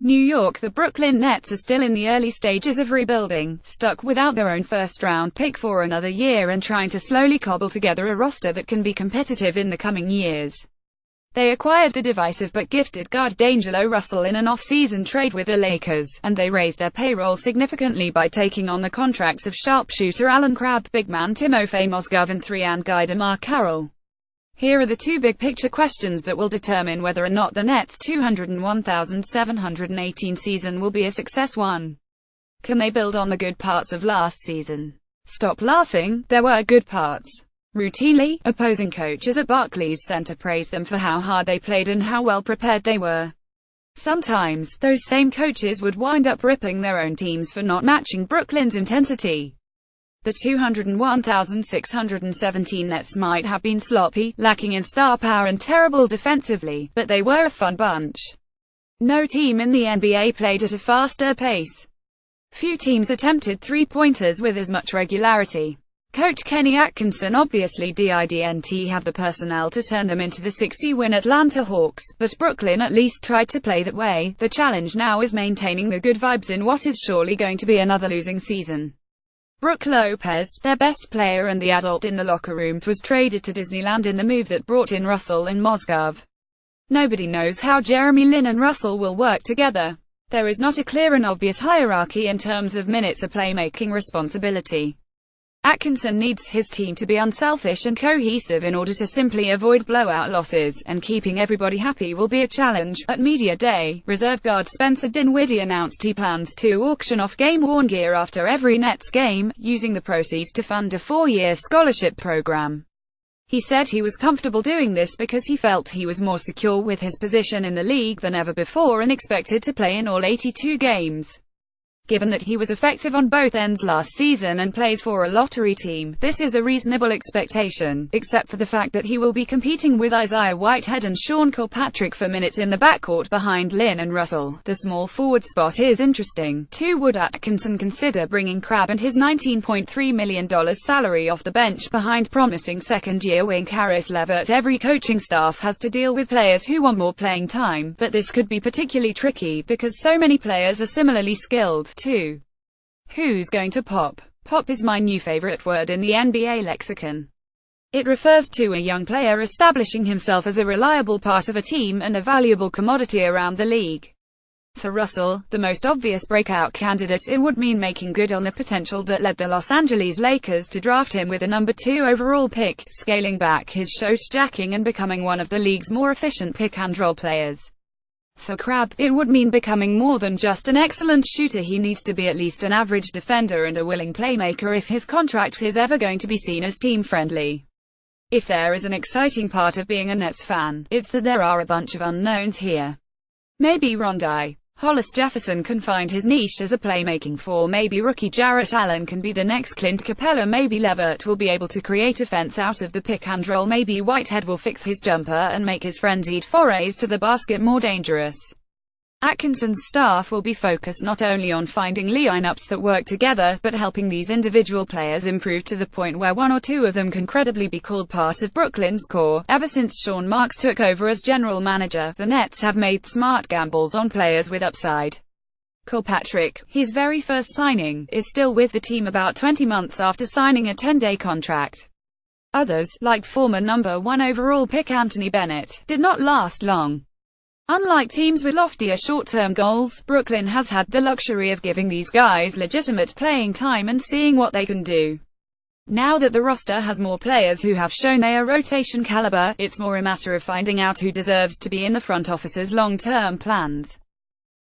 New York. The Brooklyn Nets are still in the early stages of rebuilding, stuck without their own first-round pick for another year and trying to slowly cobble together a roster that can be competitive in the coming years. They acquired the divisive but gifted guard D'Angelo Russell in an off-season trade with the Lakers, and they raised their payroll significantly by taking on the contracts of sharpshooter Allen Crabbe, big man Timofey Mozgov and 3-and guy DeMarre Carroll. Here are the two big-picture questions that will determine whether or not the Nets' 201,718 season will be a success. 1. Can they build on the good parts of last season? Stop laughing, there were good parts. Routinely, opposing coaches at Barclays Center praised them for how hard they played and how well prepared they were. Sometimes, those same coaches would wind up ripping their own teams for not matching Brooklyn's intensity. The 201,617 Nets might have been sloppy, lacking in star power and terrible defensively, but they were a fun bunch. No team in the NBA played at a faster pace. Few teams attempted three-pointers with as much regularity. Coach Kenny Atkinson obviously didn't have the personnel to turn them into the 60-win Atlanta Hawks, but Brooklyn at least tried to play that way. The challenge now is maintaining the good vibes in what is surely going to be another losing season. Brook Lopez, their best player and the adult in the locker rooms, was traded to Disneyland in the move that brought in Russell and Mozgov. Nobody knows how Jeremy Lin and Russell will work together. There is not a clear and obvious hierarchy in terms of minutes or playmaking responsibility. Atkinson needs his team to be unselfish and cohesive in order to simply avoid blowout losses, and keeping everybody happy will be a challenge. At Media Day, reserve guard Spencer Dinwiddie announced he plans to auction off game-worn gear after every Nets game, using the proceeds to fund a 4-year scholarship program. He said he was comfortable doing this because he felt he was more secure with his position in the league than ever before and expected to play in all 82 games. Given that he was effective on both ends last season and plays for a lottery team, this is a reasonable expectation, except for the fact that he will be competing with Isaiah Whitehead and Sean Kilpatrick for minutes in the backcourt behind Lin and Russell. The small forward spot is interesting, too. Would Atkinson consider bringing Crabbe and his $19.3 million salary off the bench behind promising second-year wing Caris LeVert? Every coaching staff has to deal with players who want more playing time, but this could be particularly tricky because so many players are similarly skilled. 2. Who's going to pop? Pop is my new favorite word in the NBA lexicon. It refers to a young player establishing himself as a reliable part of a team and a valuable commodity around the league. For Russell, the most obvious breakout candidate, it would mean making good on the potential that led the Los Angeles Lakers to draft him with a number 2 overall pick, scaling back his shot-jacking and becoming one of the league's more efficient pick-and-roll players. For Crabbe, it would mean becoming more than just an excellent shooter. He needs to be at least an average defender and a willing playmaker if his contract is ever going to be seen as team-friendly. If there is an exciting part of being a Nets fan, it's that there are a bunch of unknowns here. Maybe Rondi Hollis Jefferson can find his niche as a playmaking 4. Maybe rookie Jarrett Allen can be the next Clint Capella. Maybe LeVert will be able to create offense out of the pick-and-roll. Maybe Whitehead will fix his jumper and make his frenzied forays to the basket more dangerous. Atkinson's staff will be focused not only on finding lineups that work together, but helping these individual players improve to the point where one or two of them can credibly be called part of Brooklyn's core. Ever since Sean Marks took over as general manager, the Nets have made smart gambles on players with upside. Kilpatrick, his very first signing, is still with the team about 20 months after signing a 10-day contract. Others, like former number 1 overall pick Anthony Bennett, did not last long. Unlike teams with loftier short-term goals, Brooklyn has had the luxury of giving these guys legitimate playing time and seeing what they can do. Now that the roster has more players who have shown they are rotation caliber, it's more a matter of finding out who deserves to be in the front office's long-term plans.